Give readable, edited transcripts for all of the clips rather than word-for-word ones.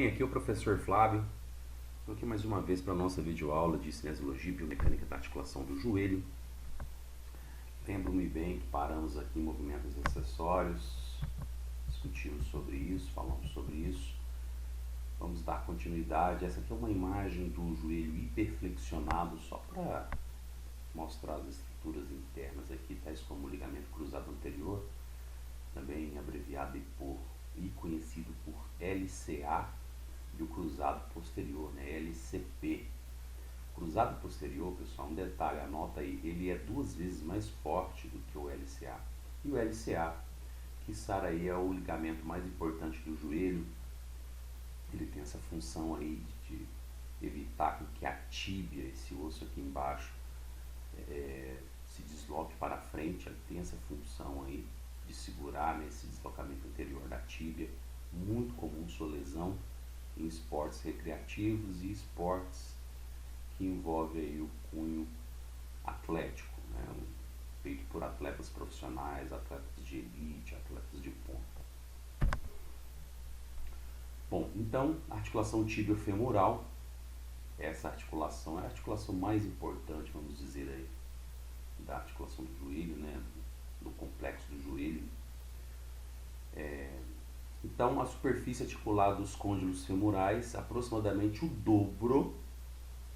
bem? Aqui é o professor Flávio. Estou aqui mais uma vez para a nossa videoaula de cinesiologia e biomecânica da articulação do joelho. Lembro-me bem que paramos aqui em movimentos acessórios, discutimos sobre isso, falamos sobre isso. Vamos dar continuidade. Essa aqui é uma imagem do joelho hiperflexionado, só para mostrar as estruturas internas aqui, tais como o ligamento cruzado anterior, também abreviado e conhecido por LCA, e o cruzado posterior, né, LCP. Cruzado posterior, pessoal, um detalhe, anota aí, ele é 2 vezes mais forte do que o LCA. E o LCA, que aí é o ligamento mais importante do joelho, ele tem essa função aí de evitar que a tíbia, esse osso aqui embaixo, se desloque para frente. Ele tem essa função aí de segurar nesse deslocamento anterior da tíbia. Muito comum sua lesão em esportes recreativos e esportes que envolvem aí o cunho atlético, né? Feito por atletas profissionais, atletas de elite, atletas de ponta. Bom, então, a articulação tíbio-femoral, essa articulação é a articulação mais importante, vamos dizer aí, da articulação do joelho, né? Do complexo do joelho. Então, a superfície articular dos côndilos femorais é aproximadamente o dobro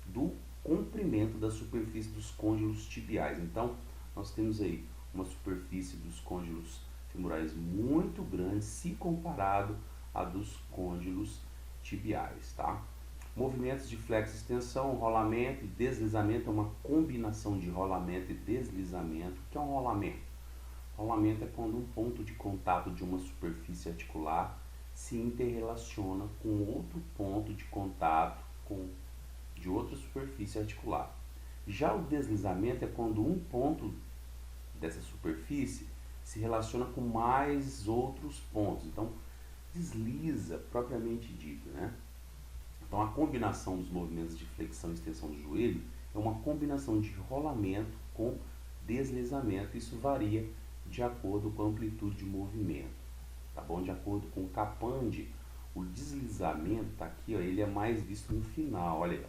do comprimento da superfície dos côndilos tibiais. Então, nós temos aí uma superfície dos côndilos femorais muito grande se comparado à dos côndilos tibiais, tá? Movimentos de flexo-extensão, rolamento e deslizamento é uma combinação de rolamento e deslizamento. O que é um rolamento? Rolamento é quando um ponto de contato de uma superfície articular se interrelaciona com outro ponto de contato de outra superfície articular. Já o deslizamento é quando um ponto dessa superfície se relaciona com mais outros pontos. Então, desliza, propriamente dito, né? Então, a combinação dos movimentos de flexão e extensão do joelho é uma combinação de rolamento com deslizamento. Isso varia de acordo com a amplitude de movimento, tá bom? De acordo com o Capande, o deslizamento tá aqui, ó, ele é mais visto no final, olha aí,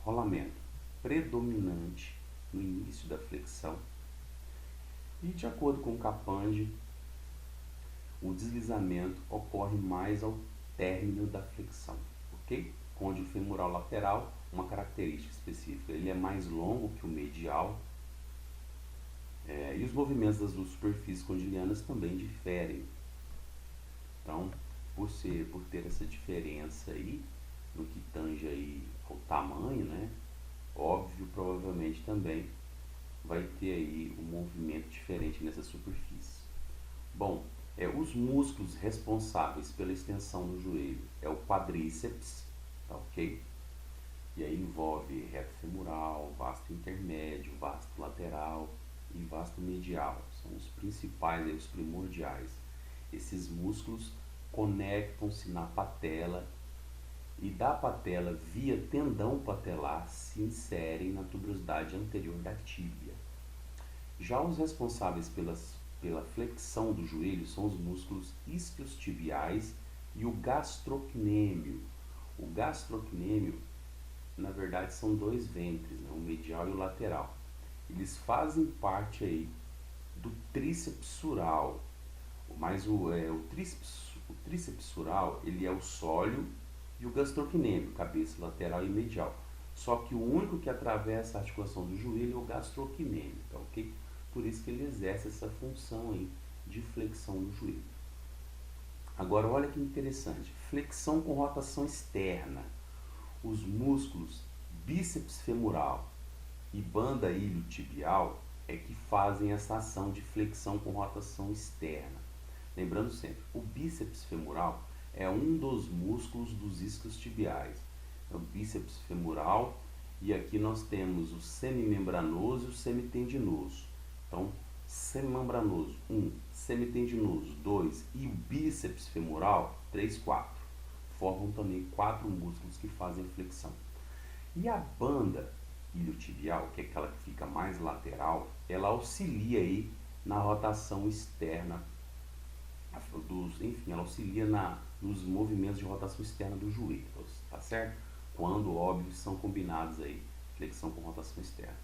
rolamento predominante no início da flexão, e de acordo com o Capande, o deslizamento ocorre mais ao término da flexão, ok? Côndilo femoral lateral, uma característica específica, ele é mais longo que o medial. E os movimentos das duas superfícies condilianas também diferem. Então, por ter essa diferença aí, no que tange aí ao tamanho, né? Óbvio, provavelmente também vai ter aí um movimento diferente nessa superfície. Bom, os músculos responsáveis pela extensão do joelho é o quadríceps, tá ok? E aí envolve reto femoral, vasto intermédio, vasto lateral e vasto medial. São os principais, os primordiais. Esses músculos conectam-se na patela e da patela, via tendão patelar, se inserem na tuberosidade anterior da tíbia. Já os responsáveis pela flexão do joelho são os músculos isquiotibiais e o gastrocnêmio. O gastrocnêmio, na verdade, são 2 ventres, né? O medial e o lateral. Eles fazem parte aí do tríceps sural, mas o tríceps sural, ele é o sóleo e o gastrocnêmio, cabeça lateral e medial. Só que o único que atravessa a articulação do joelho é o gastrocnêmio, tá ok? Por isso que ele exerce essa função aí de flexão do joelho. Agora, olha que interessante, flexão com rotação externa. Os músculos bíceps femoral e banda iliotibial é que fazem essa ação de flexão com rotação externa. Lembrando sempre, o bíceps femoral é um dos músculos dos isquiotibiais. É o bíceps femoral, e aqui nós temos o semimembranoso e o semitendinoso. Então, semimembranoso 1, semitendinoso 2 e o bíceps femoral 3, 4. Formam também 4 músculos que fazem a flexão. E a banda iliotibial, que é aquela que fica mais lateral, ela auxilia aí na rotação externa enfim, ela auxilia nos movimentos de rotação externa do joelho, tá certo? Quando, óbvio, são combinados aí, flexão com rotação externa.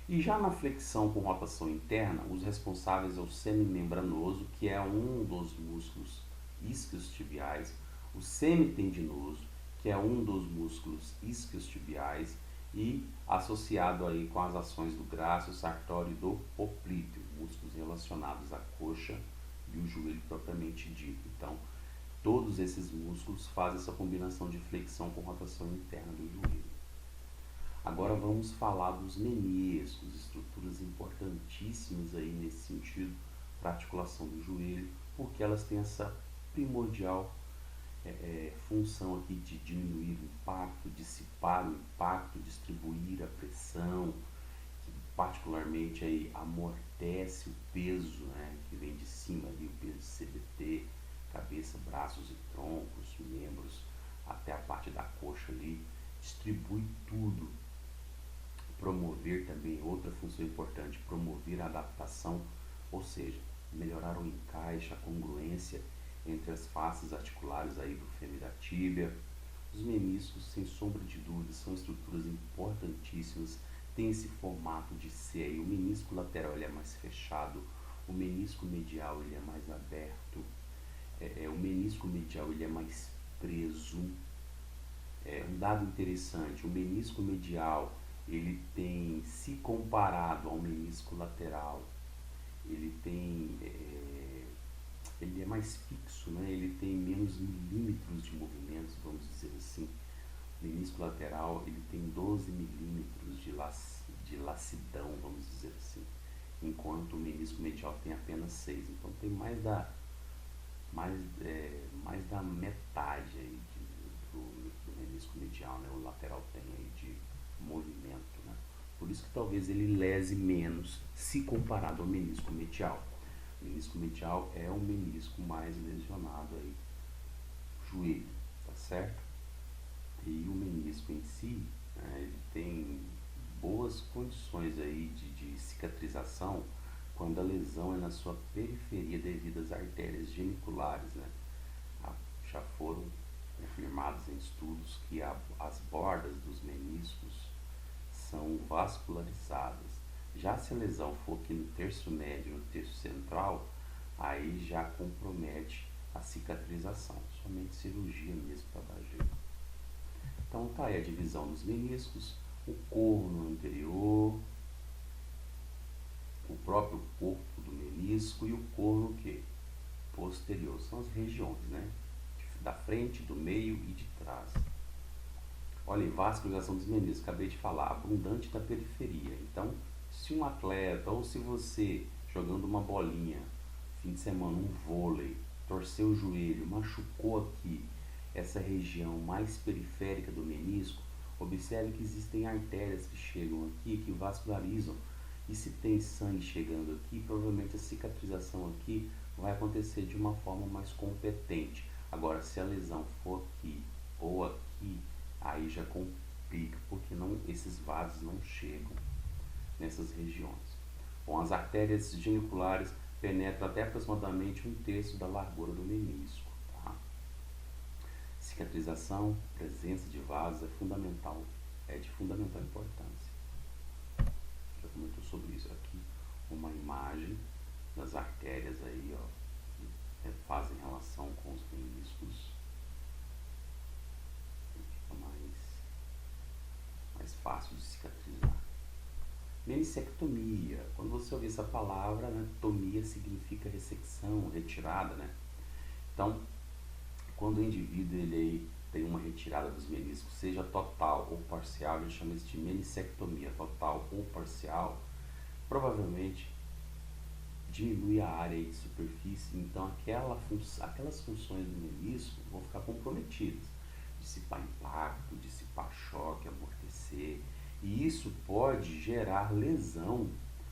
E já na flexão com rotação interna, os responsáveis é o semimembranoso, que é um dos músculos isquiotibiais, o semitendinoso, que é um dos músculos isquiotibiais, e associado aí com as ações do grácil, sartório e do poplíteo, músculos relacionados à coxa e o joelho propriamente dito. Então, todos esses músculos fazem essa combinação de flexão com rotação interna do joelho. Agora vamos falar dos meniscos, estruturas importantíssimas aí nesse sentido para a articulação do joelho, porque elas têm essa primordial função aqui de diminuir o impacto, dissipar o impacto, distribuir a pressão, que particularmente aí amortece o peso, né, que vem de cima ali, o peso de CBT, cabeça, braços e troncos, membros, até a parte da coxa ali, distribui tudo. Promover também, outra função importante, promover a adaptação, ou seja, melhorar o encaixe, a congruência entre as faces articulares aí do fêmur e da tíbia. Os meniscos, sem sombra de dúvida, são estruturas importantíssimas, tem esse formato de C aí. O menisco lateral ele é mais fechado, o menisco medial ele é mais aberto, o menisco medial ele é mais preso. Um dado interessante, o menisco medial ele tem, se comparado ao menisco lateral, ele é mais fixo, né? Ele tem menos milímetros de movimentos, vamos dizer assim. O menisco lateral ele tem 12 milímetros de lacidão, vamos dizer assim, enquanto o menisco medial tem apenas 6. Então tem mais da metade aí do menisco medial, né? O lateral tem aí de movimento, né? Por isso que talvez ele lese menos se comparado ao menisco medial. O menisco medial é o menisco mais lesionado aí, joelho, tá certo? E o menisco em si, né, ele tem boas condições aí de cicatrização quando a lesão é na sua periferia devido às artérias geniculares, né? Já foram confirmados em estudos que as bordas dos meniscos são vascularizadas. Já se a lesão for aqui no terço médio, no terço central, aí já compromete a cicatrização, somente cirurgia mesmo para dar jeito. Então tá aí a divisão dos meniscos, o corno anterior, o próprio corpo do menisco e o corno que? Posterior, são as regiões, né? Da frente, do meio e de trás. Olha aí, vascularização dos meniscos, acabei de falar, abundante da periferia. Então, se um atleta, ou se você, jogando uma bolinha, fim de semana, um vôlei, torceu o joelho, machucou aqui, essa região mais periférica do menisco, observe que existem artérias que chegam aqui, que vascularizam, e se tem sangue chegando aqui, provavelmente a cicatrização aqui vai acontecer de uma forma mais competente. Agora, se a lesão for aqui ou aqui, aí já complica, porque esses vasos não chegam nessas regiões. Bom, as artérias geniculares penetram até aproximadamente 1/3 da largura do menisco. Tá? Cicatrização, presença de vasos é fundamental, é de fundamental importância. Já comentou sobre isso aqui, uma imagem das artérias aí, ó, que fazem relação com os meniscos. Fica mais fácil de cicatrizar. Menissectomia, quando você ouvir essa palavra, né, tomia significa ressecção, retirada, né? Então, quando o indivíduo ele tem uma retirada dos meniscos, seja total ou parcial, a gente chama isso de menissectomia, total ou parcial, provavelmente diminui a área de superfície, então aquelas funções do menisco vão ficar comprometidas, dissipar impacto, dissipar choque, amortecer, e isso pode gerar lesão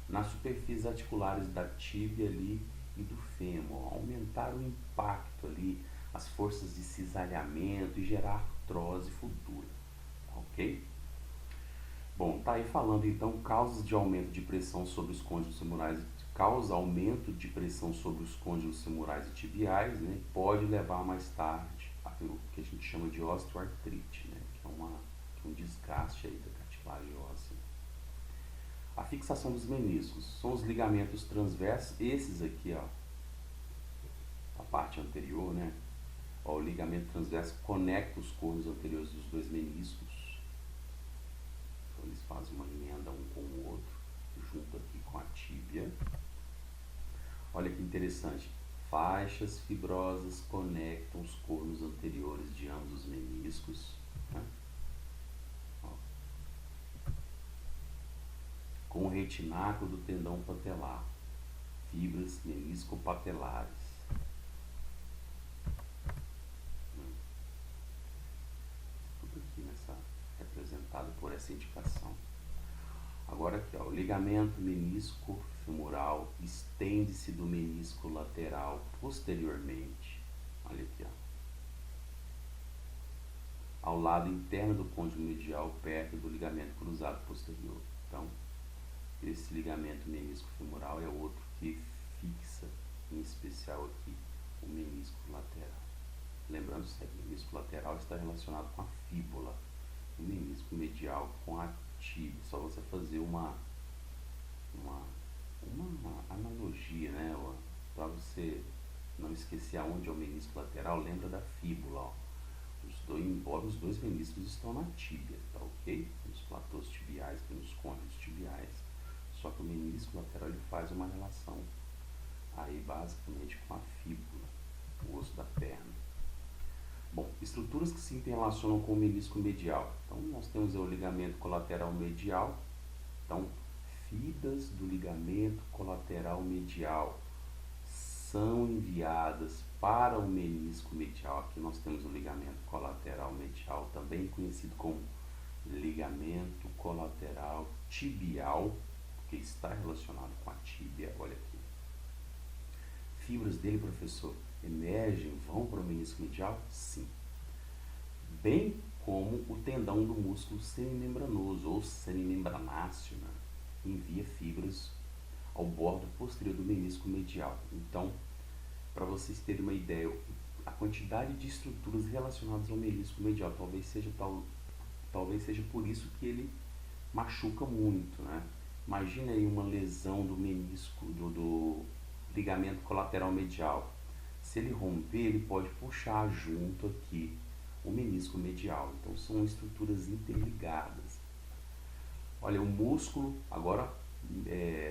nas superfícies articulares da tíbia ali e do fêmur, aumentar o impacto ali, as forças de cisalhamento e gerar artrose futura, ok? Bom, tá aí falando então causas de aumento de pressão sobre os côndilos femorais causa aumento de pressão sobre os côndilos femorais e tibiais, né? Pode levar mais tarde o que a gente chama de osteoartrite, né? Que é um desgaste aí da cartilagem óssea. A fixação dos meniscos são os ligamentos transversos, esses aqui, ó, a parte anterior, né? Ó, o ligamento transverso conecta os côndilos anteriores dos dois meniscos. Então eles fazem uma emenda um com o outro, junto aqui com a tíbia. Olha que interessante. Faixas fibrosas conectam os côndilos anteriores de ambos os meniscos, né? Com o retináculo do tendão patelar, fibras meniscopatelares. Tudo aqui representado por essa indicação. Agora aqui, ó, o ligamento menisco femoral estende-se do menisco lateral posteriormente. Olha aqui, ó, ao lado interno do côndilo medial, perto do ligamento cruzado posterior. Então, esse ligamento menisco femoral é outro que fixa, em especial aqui, o menisco lateral. Lembrando sempre, o menisco lateral está relacionado com a fíbula, o menisco medial com a tíbia. Só você fazer uma analogia, né? Para você não esquecer aonde é o menisco lateral, lembra da fíbula, ó. Embora os dois meniscos estão na tíbia, tá ok? Nos platôs tibiais, nos côndilos tibiais. Só que o menisco lateral ele faz uma relação aí basicamente com a fíbula, o osso da perna. Bom, estruturas que se interrelacionam com o menisco medial. Então nós temos o ligamento colateral medial. Então, fibras do ligamento colateral medial são enviadas para o menisco medial. Aqui nós temos o ligamento colateral medial, também conhecido como ligamento colateral tibial, porque está relacionado com a tíbia. Olha aqui. Fibras dele, professor, emergem, vão para o menisco medial? Sim. Bem como o tendão do músculo semimembranoso ou semimembranáceo, né? Envia fibras ao bordo posterior do menisco medial. Então, para vocês terem uma ideia, a quantidade de estruturas relacionadas ao menisco medial talvez seja por isso que ele machuca muito, né? Imagina aí uma lesão do menisco, do ligamento colateral medial. Se ele romper, ele pode puxar junto aqui o menisco medial. Então são estruturas interligadas. Olha, o músculo, agora,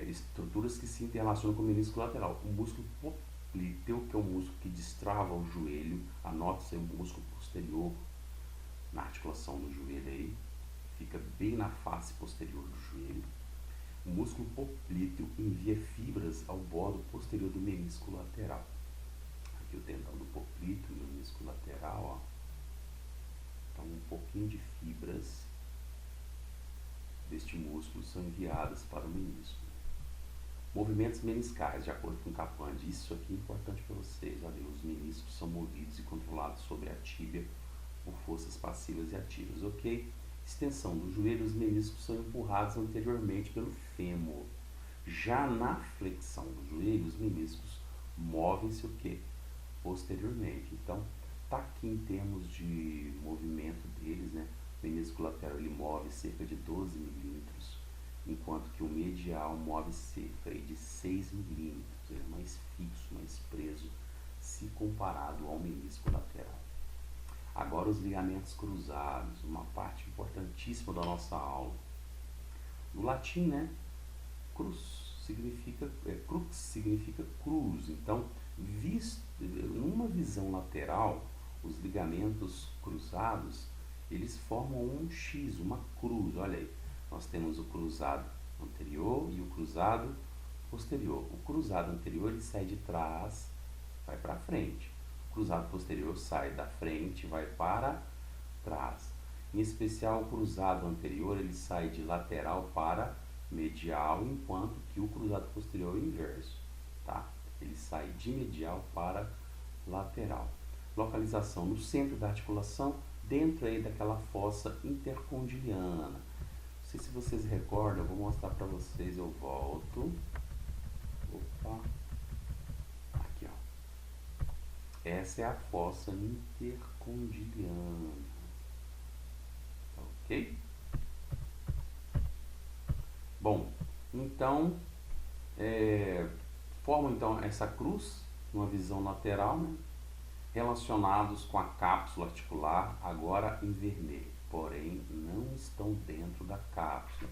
estruturas que se interrelacionam com o menisco lateral. O músculo poplíteo, que é o músculo que destrava o joelho, anota-se o músculo posterior na articulação do joelho aí, fica bem na face posterior do joelho. O músculo poplíteo envia fibras ao bordo posterior do menisco lateral. Aqui o tendão do poplíteo, o menisco lateral, ó. Então um pouquinho de fibras deste músculo são enviadas para o menisco. Movimentos meniscais, de acordo com Capandi, isso aqui é importante para vocês. Olha, os meniscos são movidos e controlados sobre a tíbia por forças passivas e ativas, ok? Extensão do joelho, os meniscos são empurrados anteriormente pelo fêmur. Já na flexão do joelho, os meniscos movem-se o quê? Posteriormente. Então, tá aqui em termos de movimento deles, né? O menisco lateral ele move cerca de 12 milímetros, enquanto que o medial move cerca de 6 milímetros. Ele é mais fixo, mais preso, se comparado ao menisco lateral. Agora os ligamentos cruzados, uma parte importantíssima da nossa aula. No latim, né? Cruz significa, crux significa cruz. Então, numa visão lateral, os ligamentos cruzados, eles formam um X, uma cruz. Olha aí, nós temos o cruzado anterior e o cruzado posterior. O cruzado anterior ele sai de trás, vai para frente. O cruzado posterior sai da frente, vai para trás. Em especial, o cruzado anterior ele sai de lateral para medial, enquanto que o cruzado posterior é o inverso, tá? Ele sai de medial para lateral. Localização no centro da articulação, dentro aí daquela fossa intercondiliana. Não sei se vocês recordam, eu vou mostrar para vocês, eu volto Opa. Aqui, ó. Essa é a fossa intercondiliana. Ok? Bom, então, formam então essa cruz, numa visão lateral, né? Relacionados com a cápsula articular, agora em vermelho, porém não estão dentro da cápsula,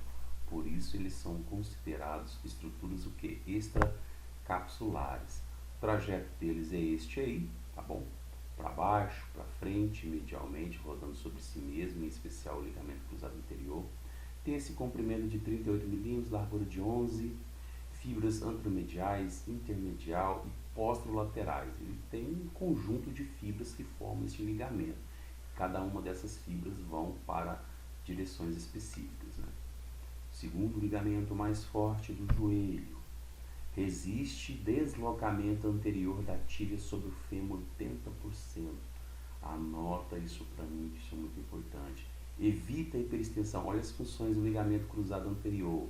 por isso eles são considerados estruturas o que? Extracapsulares. O trajeto deles é este aí, tá bom? Para baixo, para frente, medialmente, rodando sobre si mesmo, em especial o ligamento cruzado anterior. Tem esse comprimento de 38 mm, largura de 11, fibras antromediais, intermedial e posterolaterais. Ele tem um conjunto de fibras que formam esse ligamento. Cada uma dessas fibras vão para direções específicas, né? Segundo ligamento mais forte do joelho. Resiste deslocamento anterior da tíbia sobre o fêmur 80%. Anota isso para mim, isso é muito importante. Evita a hiperextensão. Olha as funções do ligamento cruzado anterior.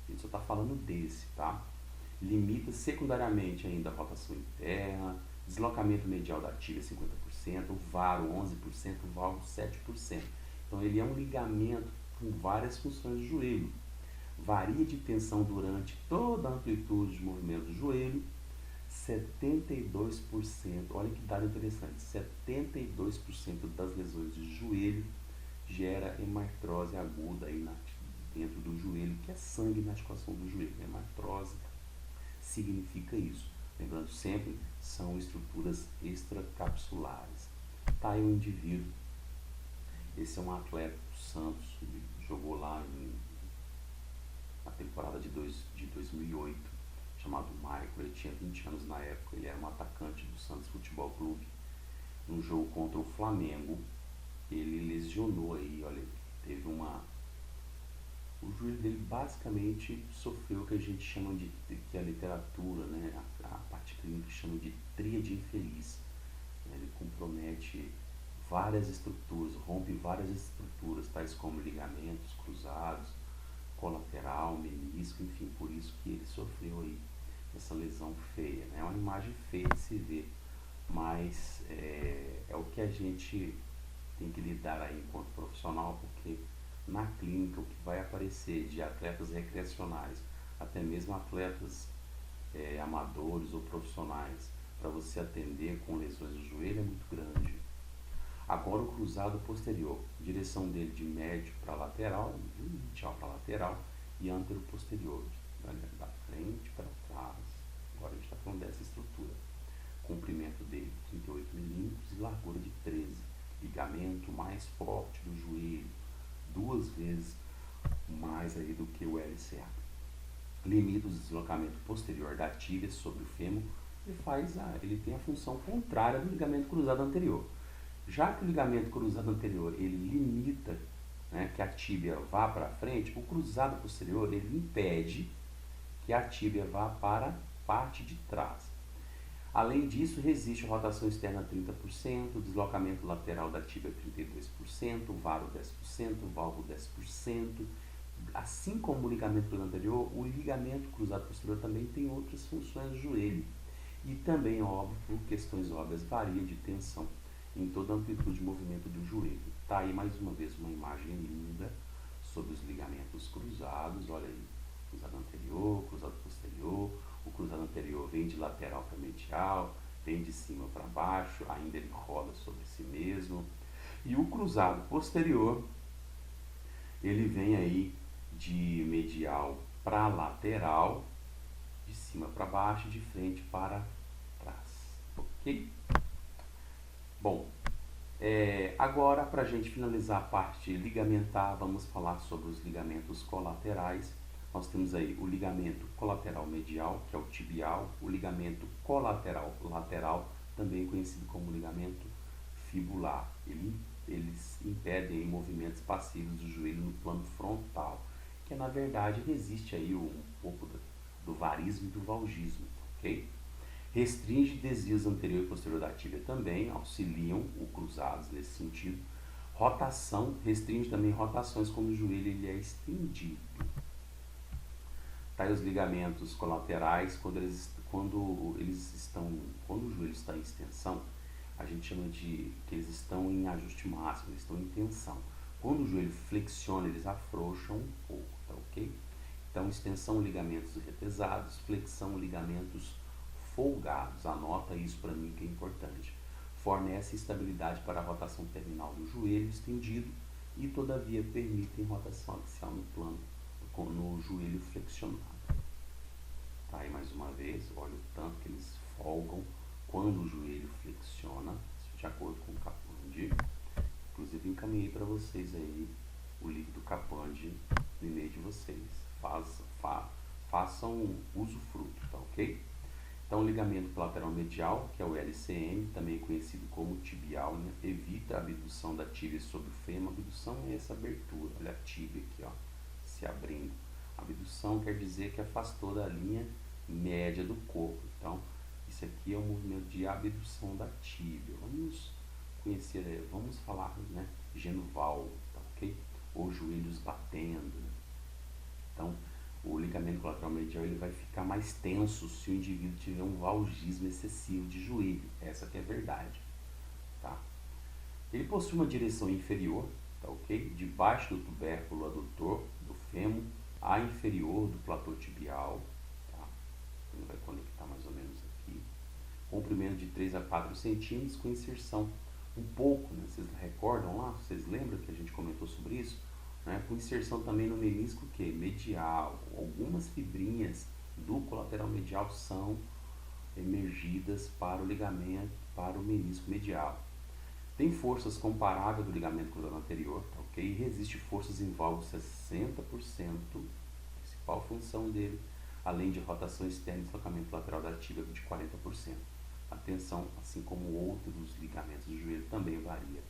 A gente só está falando desse, tá? Limita secundariamente ainda a rotação interna, deslocamento medial da tíbia 50%, o varo 11%, o valgo 7%. Então ele é um ligamento com várias funções do joelho. Varia de tensão durante toda a amplitude de movimento do joelho, 72%. Olha que dado interessante, 72% das lesões de joelho gera hemartrose aguda aí dentro do joelho, que é sangue na articulação do joelho. Hemartrose significa isso. Lembrando sempre, são estruturas extracapsulares. Tá aí um indivíduo, esse é um atleta do Santos, ele jogou lá na temporada de 2008, chamado Michael, ele tinha 20 anos na época, ele era um atacante do Santos Futebol Clube. No jogo contra o Flamengo, ele lesionou aí, olha, teve o joelho dele basicamente sofreu o que a gente chama de, que a literatura, né, a parte clínica chama de tríade infeliz. Ele compromete várias estruturas, rompe várias estruturas, tais como ligamentos cruzados, colateral, menisco, enfim, por isso que ele sofreu aí essa lesão feia, né? É uma imagem feia de se ver, mas é o que a gente tem que lidar aí enquanto profissional, porque na clínica o que vai aparecer de atletas recreacionais, até mesmo atletas amadores ou profissionais, para você atender com lesões do joelho é muito grande. Agora o cruzado posterior, direção dele de médio para lateral, medial para lateral e antero posterior, da frente para trás. Agora a gente está falando dessa estrutura. Comprimento dele 38 mm e largura de 13. Ligamento mais forte do joelho, 2 vezes mais aí do que o LCA. Limita o deslocamento posterior da tíbia sobre o fêmur e ele tem a função contrária do ligamento cruzado anterior. Já que o ligamento cruzado anterior ele limita, né, que a tíbia vá para frente, o cruzado posterior ele impede que a tíbia vá para a parte de trás. Além disso, resiste a rotação externa 30%, deslocamento lateral da tíbia 32%, varo 10%, valgo 10%. Assim como o ligamento cruzado anterior, o ligamento cruzado posterior também tem outras funções do joelho. E também, óbvio, por questões óbvias, varia de tensão em toda a amplitude de movimento do joelho. Tá aí mais uma vez uma imagem linda sobre os ligamentos cruzados. Olha aí, cruzado anterior, cruzado posterior. O cruzado anterior vem de lateral para medial, vem de cima para baixo, ainda ele roda sobre si mesmo. E o cruzado posterior, ele vem aí de medial para lateral, de cima para baixo, de frente para trás. Ok? Bom, agora para a gente finalizar a parte ligamentar, vamos falar sobre os ligamentos colaterais. Nós temos aí o ligamento colateral medial, que é o tibial, o ligamento colateral lateral, também conhecido como ligamento fibular. Eles impedem movimentos passivos do joelho no plano frontal, que na verdade resiste aí um pouco do varismo e do valgismo, ok? Restringe desvios anterior e posterior da tíbia também, auxiliam o cruzados nesse sentido. Rotação, restringe também rotações quando o joelho ele é estendido. Tá aí os ligamentos colaterais, quando o joelho está em extensão, a gente chama de que eles estão em ajuste máximo, eles estão em tensão. Quando o joelho flexiona, eles afrouxam um pouco, tá ok? Então, extensão, ligamentos retesados, flexão, ligamentos folgados. Anota isso para mim que é importante. Fornece estabilidade para a rotação terminal do joelho estendido e, todavia, permitem rotação axial no plano, no joelho flexionado. Tá aí mais uma vez, olha o tanto que eles folgam quando o joelho flexiona, de acordo com o Capandi. Inclusive encaminhei para vocês aí o link do Capandi no e-mail de vocês. Façam usufruto, tá ok? Então, o ligamento lateral medial, que é o LCM, também conhecido como tibial, né? Evita a abdução da tíbia sobre o fêmur. Abdução é essa abertura, olha a tíbia aqui, ó, se abrindo. Abdução quer dizer que afastou da linha média do corpo. Então, isso aqui é um movimento de abdução da tíbia. Vamos conhecer, vamos falar, né, genoval, tá ok? Ou joelhos batendo. Então, o ligamento colateral medial ele vai ficar mais tenso se o indivíduo tiver um valgismo excessivo de joelho. Essa que é a verdade, tá? Ele possui uma direção inferior, tá ok? Debaixo do tubérculo adutor do fêmur, a inferior do platô tibial, tá? Ele vai conectar mais ou menos aqui. Comprimento de 3 a 4 centímetros com inserção um pouco, né? Vocês recordam lá? Vocês lembram que a gente comentou sobre isso? Né? Com inserção também no menisco que medial. Algumas fibrinhas do colateral medial são emergidas para o ligamento, para o menisco medial. Tem forças comparáveis do ligamento colateral anterior, tá, ok? E resiste forças em válvula 60%, principal função dele, além de rotação externa e deslocamento lateral da tíbia de 40%. A tensão, assim como outros ligamentos do joelho, também varia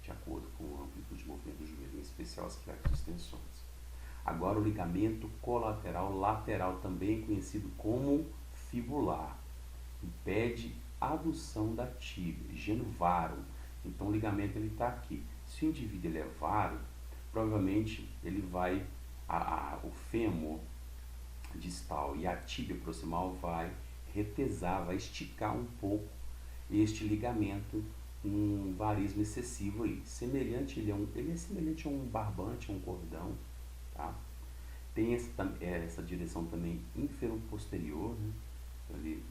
de acordo com a amplitude de movimento do joelho, em especial as flexões. Agora, o ligamento colateral lateral, também conhecido como fibular, impede a adução da tíbia, geno varo. Então, o ligamento está aqui. Se o indivíduo ele é varo, provavelmente ele vai, o fêmur distal e a tíbia proximal vai retesar, vai esticar um pouco este ligamento, um varismo excessivo aí. Semelhante, ele é semelhante a um barbante, a um cordão, tá? Tem essa direção também infero-posterior, né? Ele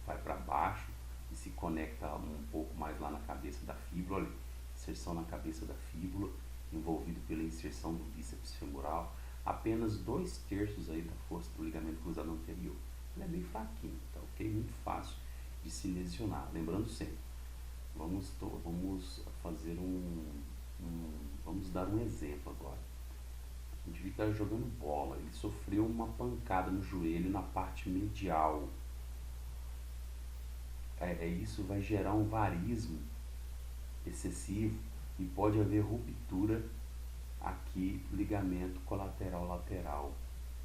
vai para baixo e se conecta um pouco mais lá na cabeça da fíbula, olha, inserção na cabeça da fíbula, envolvido pela inserção do bíceps femoral. Apenas 2/3 aí da força do ligamento cruzado anterior. Ele é bem fraquinho, tá ok? Muito fácil de se lesionar. Lembrando sempre, vamos fazer vamos dar um exemplo agora. O indivíduo está jogando bola, ele sofreu uma pancada no joelho na parte medial. Isso vai gerar um varismo excessivo e pode haver ruptura aqui do ligamento colateral lateral,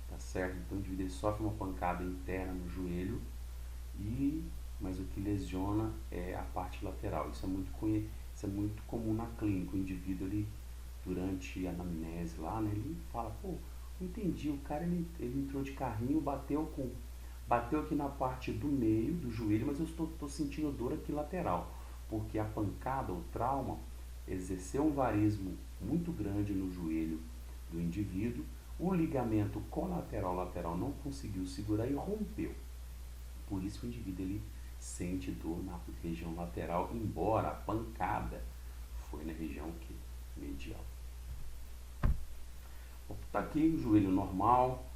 tá certo? Então o indivíduo sofre uma pancada interna no joelho, mas o que lesiona é a parte lateral. Isso é muito comum na clínica. O indivíduo, durante a anamnese lá, né, ele fala, pô, não entendi, o cara ele entrou de carrinho, bateu aqui na parte do meio do joelho, mas eu estou sentindo dor aqui lateral, porque a pancada, o trauma, exerceu um varismo muito grande no joelho do indivíduo, o ligamento colateral lateral não conseguiu segurar e rompeu. Por isso que o indivíduo ele sente dor na região lateral, embora a pancada foi na região medial. Está aqui o joelho normal,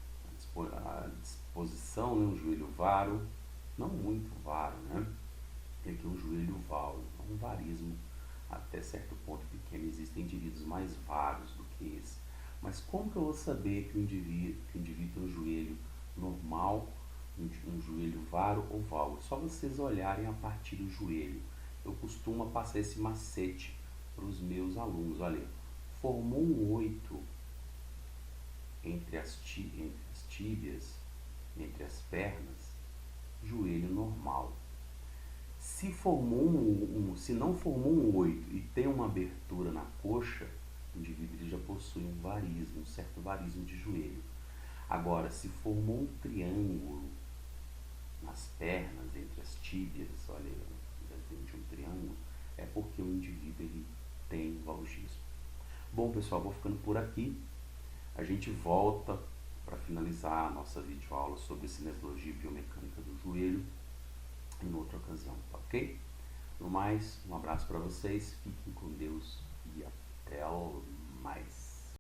a disposição, né, o joelho varo, não muito varo, né? Tem aqui o joelho valo, um varismo até certo ponto pequeno. Existem indivíduos mais varos do que esse. Mas como que eu vou saber que o indivíduo tem um joelho normal, um joelho varo ou valo? Só vocês olharem a partir do joelho. Eu costumo passar esse macete para os meus alunos. Olha, formou um 8 entre as tíbias, entre as pernas, joelho normal. Se não formou um 8 e tem uma abertura na coxa, o indivíduo já possui um varismo, um certo varismo de joelho. Agora, se formou um triângulo nas pernas, entre as tíbias, olha, desenho de um triângulo, é porque o indivíduo ele tem valgismo. Bom, pessoal, vou ficando por aqui. A gente volta para finalizar a nossa videoaula sobre cinesiologia e biomecânica do joelho em outra ocasião, tá ok? No mais, um abraço para vocês, fiquem com Deus e até mais.